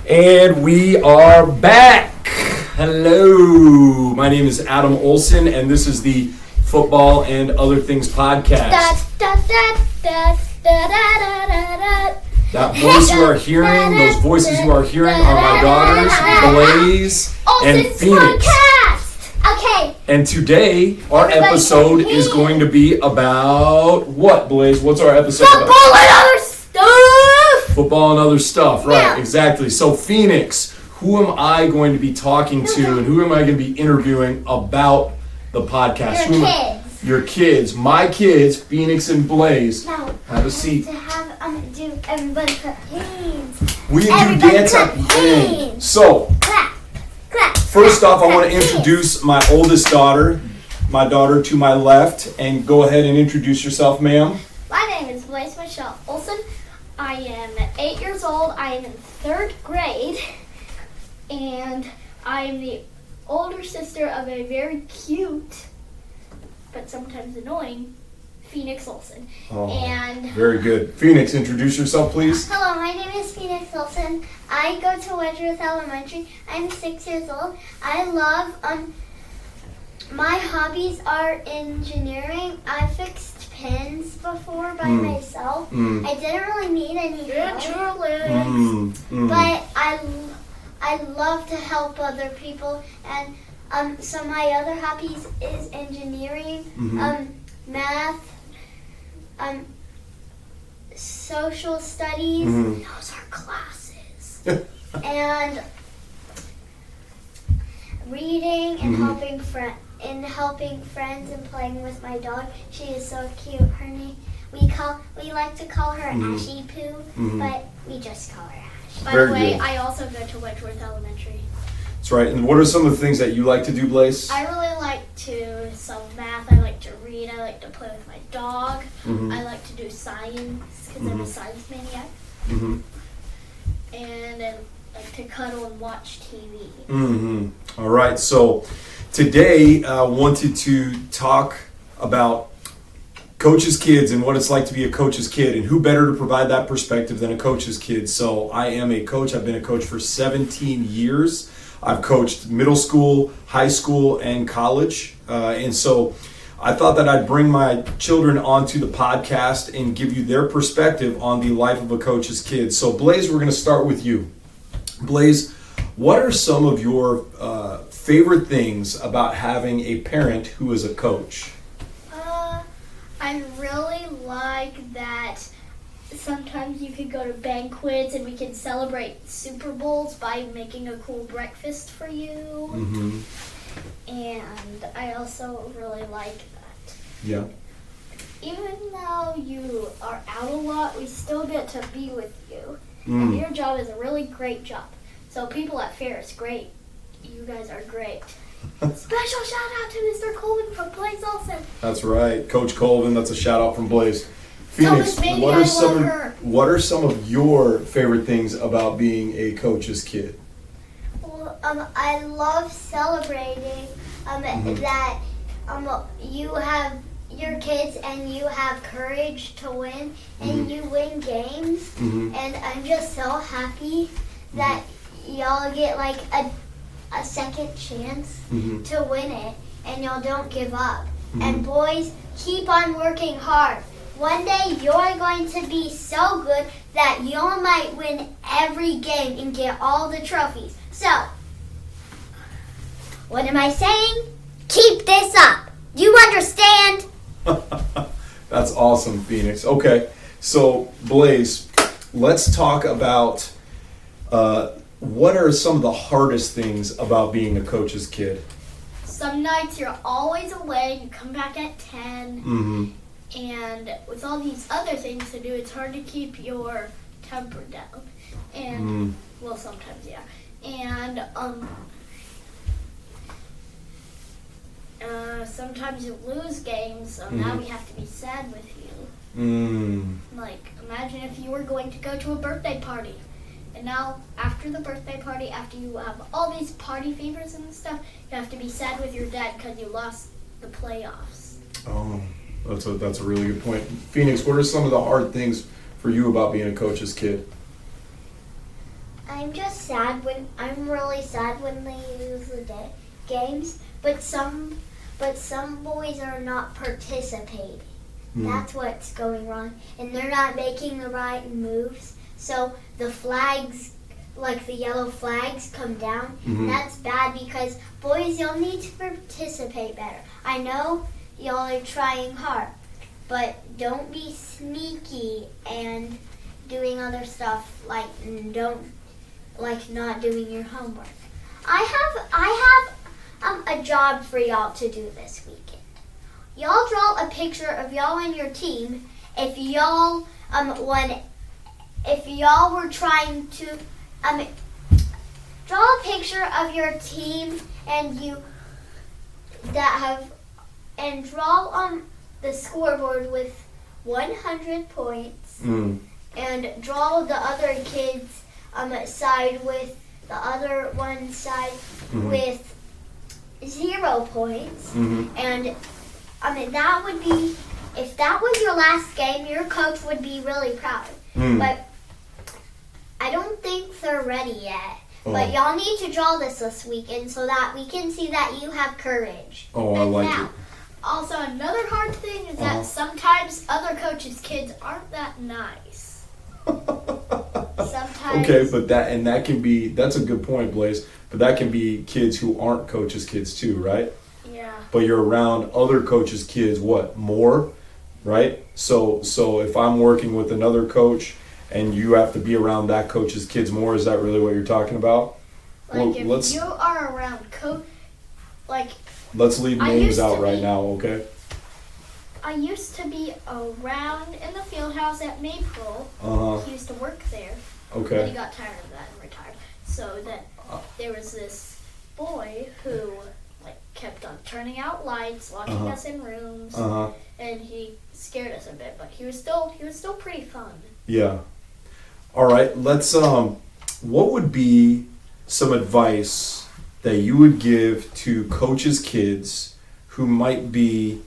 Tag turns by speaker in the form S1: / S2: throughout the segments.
S1: And we are back. Hello. My name is Adam Olson, and this is the Football and Other Things podcast. That voice you are hearing, those voices you are hearing are my daughters, Blayze and Phoenyx.
S2: Okay.
S1: And today, our episode is going to be about what, Blayze? What's our episode about?
S2: Football and other stuff.
S1: Football and other stuff, right,
S2: Yeah.
S1: exactly. So, Phoenyx, who am I going to be talking to and who am I going to be interviewing about the podcast?
S2: Your kids.
S1: Your kids. My kids, Phoenyx and Blayze.
S2: No.
S1: Have a seat.
S2: To have do everybody clap hands.
S1: We do
S2: Everybody
S1: dance
S2: clap
S1: at the end.
S2: hands.
S1: So,
S2: Clap. Clap.
S1: first
S2: clap,
S1: off, I want to
S2: clap,
S1: introduce my oldest daughter, my daughter to my left, and go ahead and introduce yourself, ma'am.
S2: My name is Blayze Michelle Olson. I am 8 years old. I am in 3rd grade. And I am the older sister of a very cute, but sometimes annoying, Phoenyx Olson.
S1: Oh,
S2: And
S1: very good. Phoenyx, introduce yourself, please.
S2: hello, my name is Phoenyx Olson. I go to Wedgeworth Elementary. I'm 6 years old. I love, my hobbies are engineering. I fixed pens before by myself. I didn't really need any help. But I love to help other people, and so my other hobbies is engineering, math, social studies. Those are classes, and reading and helping friends and playing with my dog. She is so cute. Her name we like to call her Ashy Poo, but we just call her Ash. By the way, I also go to Wedgeworth Elementary.
S1: That's right. And what are some of the things that you like to do, Blayze?
S2: I really like to solve math. I like to read. I like to play with my dog. I like to do science because I'm a science maniac. And I like to cuddle and watch TV.
S1: All right. So today I wanted to talk about coach's kids and what it's like to be a coach's kid, and who better to provide that perspective than a coach's kid. So I am a coach. I've been a coach for 17 years. I've coached middle school, high school, and college. And so I thought that I'd bring my children onto the podcast and give you their perspective on the life of a coach's kid. So Blayze, we're going to start with you. Blayze, what are some of your favorite things about having a parent who is a coach?
S2: I really like that sometimes you could go to banquets and we can celebrate Super Bowls by making a cool breakfast for you. And I also really like that.
S1: Yeah.
S2: Even though you are out a lot, we still get to be with you. And your job is a really great job. So people at Fair is great. You guys are great. Special shout out to Mr. Colvin from Blayze Olson.
S1: That's right, Coach Colvin. That's a shout out from Blayze. Phoenyx,
S2: Baby,
S1: what are some of your favorite things about being a coach's kid?
S2: Well, I love celebrating that you have your kids and you have courage to win and you win games. And I'm just so happy that y'all get like a second chance to win it, and y'all don't give up. And boys, keep on working hard. One day you're going to be so good that y'all might win every game and get all the trophies. So, what am I saying? Keep this up. Do you understand?
S1: That's awesome, Phoenyx. Okay, so Blayze, let's talk about what are some of the hardest things about being a coach's kid?
S2: Some nights you're always away, you come back at 10, and with all these other things to do, it's hard to keep your temper down. And, well, sometimes, yeah. And, sometimes you lose games, so now we have to be sad with you. Like, imagine if you were going to go to a birthday party. And now, after the birthday party, after you have all these party favors and stuff, you have to be sad with your dad because you lost the playoffs.
S1: Oh, that's a really good point. Phoenyx, what are some of the hard things for you about being a coach's kid?
S2: I'm really sad when they lose the games, but some boys are not participating. That's what's going wrong, and they're not making the right moves. So the flags, like the yellow flags, come down. That's bad because boys, y'all need to participate better. I know y'all are trying hard, but don't be sneaky and doing other stuff like not doing your homework. I have a job for y'all to do this weekend. Y'all draw a picture of y'all and your team. If y'all were trying to draw a picture of your team and draw on the scoreboard with 100 points and draw the other kids side with the other one side with 0 points. And that would be, if that was your last game, your coach would be really proud. But I don't think they're ready yet. But y'all need to draw this weekend so that we can see that you have courage.
S1: Oh, I like it.
S3: Also, another hard thing is that sometimes other coaches' kids aren't that nice. Sometimes.
S1: Okay, but that's a good point, Blayze. But that can be kids who aren't coaches' kids too, right?
S3: Yeah.
S1: But you're around other coaches' kids, more, right? So if I'm working with another coach and you have to be around that coach's kids more, is that really what you're talking about?
S3: Like if you are around
S1: let's leave names out right now, okay?
S3: I used to be around in the field house at Maple. He used to work there.
S1: Okay.
S3: But he got tired of that and retired. So then there was this boy who kept on turning out lights, locking us in rooms, and he scared us a bit. But he was still pretty fun.
S1: Yeah. All right. Let's. What would be some advice that you would give to coaches' kids who might be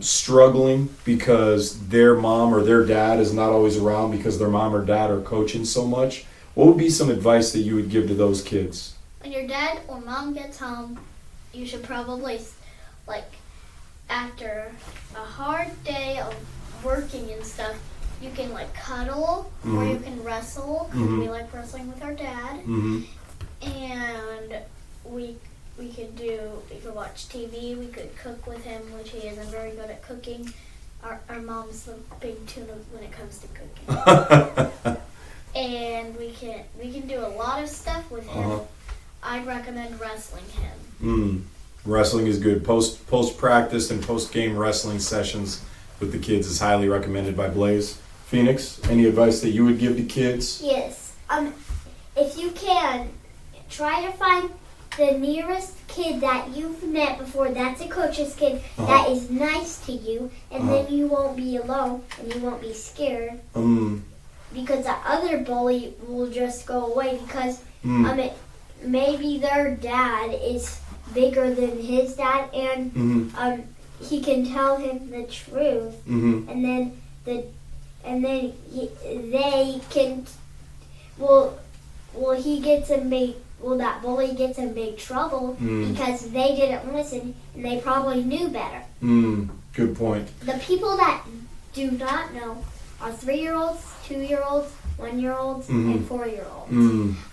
S1: struggling because their mom or their dad is not always around because their mom or dad are coaching so much? What would be some advice that you would give to those kids?
S3: When your dad or mom gets home, you should probably, after a hard day of working and stuff, you can cuddle or you can wrestle, because we like wrestling with our dad. And we could watch TV, we could cook with him, which he isn't very good at cooking. Our mom's the big tuna when it comes to cooking. And we can do a lot of stuff with him. I'd recommend wrestling him.
S1: Wrestling is good. Post practice and post game wrestling sessions with the kids is highly recommended by Blayze. Phoenix, any advice that you would give to kids?
S2: Yes. If you can, try to find the nearest kid that you've met before that's a coach's kid that is nice to you, and then you won't be alone and you won't be scared. Because the other bully will just go away because maybe their dad is bigger than his dad, and he can tell him the truth, and then they can. That bully gets in big trouble because they didn't listen and they probably knew better.
S1: Good point.
S2: The people that do not know are 3-year-olds, 2-year-olds, 1-year-olds, and 4-year-olds.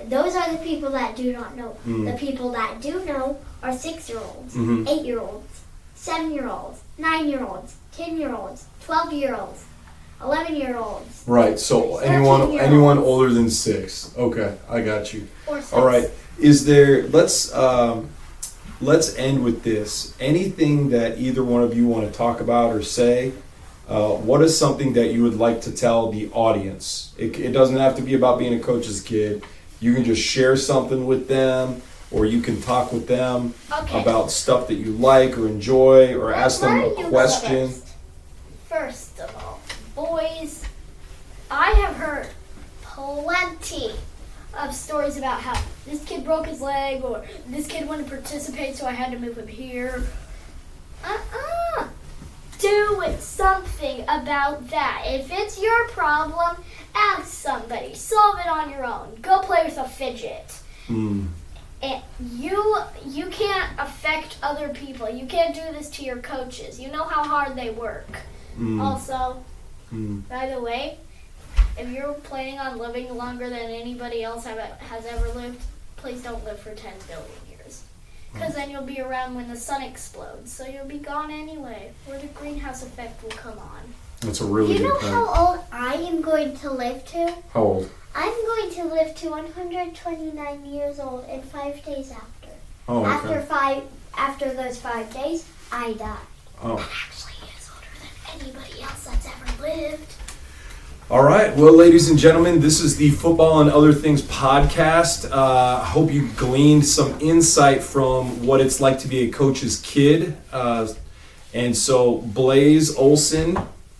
S2: Those are the people that do not know. The people that do know are 6-year-olds, 8-year-olds, 7-year-olds, 9-year-olds, 10-year-olds, 12-year-olds, 11-year-olds.
S1: Right. So anyone older than 6. Okay, I got you.
S3: Or 6.
S1: All right. Is there? Let's end with this. Anything that either one of you want to talk about or say? What is something that you would like to tell the audience? It doesn't have to be about being a coach's kid. You can just share something with them, or you can talk with them about stuff that you like or enjoy, or ask them a question.
S3: First of all, boys, I have heard plenty of stories about how this kid broke his leg, or this kid wouldn't participate, so I had to move him here. do something about that. If it's your problem, ask somebody. Solve it on your own. Go play with a fidget. And you can't affect other people. You can't do this to your coaches. You know how hard they work. Also, by the way, if you're planning on living longer than anybody else has ever lived, please don't live for 10 billion years. Because then you'll be around when the sun explodes. So you'll be gone anyway, where the greenhouse effect will come on.
S1: That's a really good point.
S2: You know how old I am going to live to?
S1: How old?
S2: I'm going to live to 129 years old in 5 days after.
S1: Oh, okay.
S2: After those 5 days, I die.
S1: Oh.
S2: That actually is older than anybody else that's ever lived.
S1: All right. Well, ladies and gentlemen, this is the Football and Other Things podcast. I hope you gleaned some insight from what it's like to be a coach's kid. And so, Blayze Olson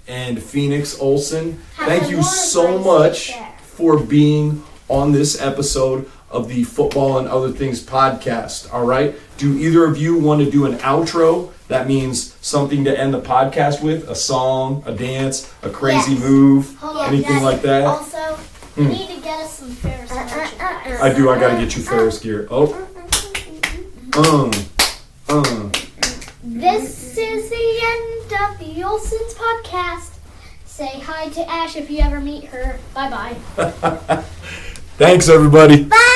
S1: and Phoenyx Olson, thank you so much for being on this episode of the Football and Other Things podcast. All right. Do either of you want to do an outro? That means something to end the podcast with, a song, a dance, a crazy move, anything like that.
S3: Also, you need to get us some Ferris merchandise.
S1: I do. I got to get you Ferris gear. Oh.
S3: This is the end of the Olsons podcast. Say hi to Ash if you ever meet her. Bye-bye.
S1: Thanks, everybody.
S2: Bye.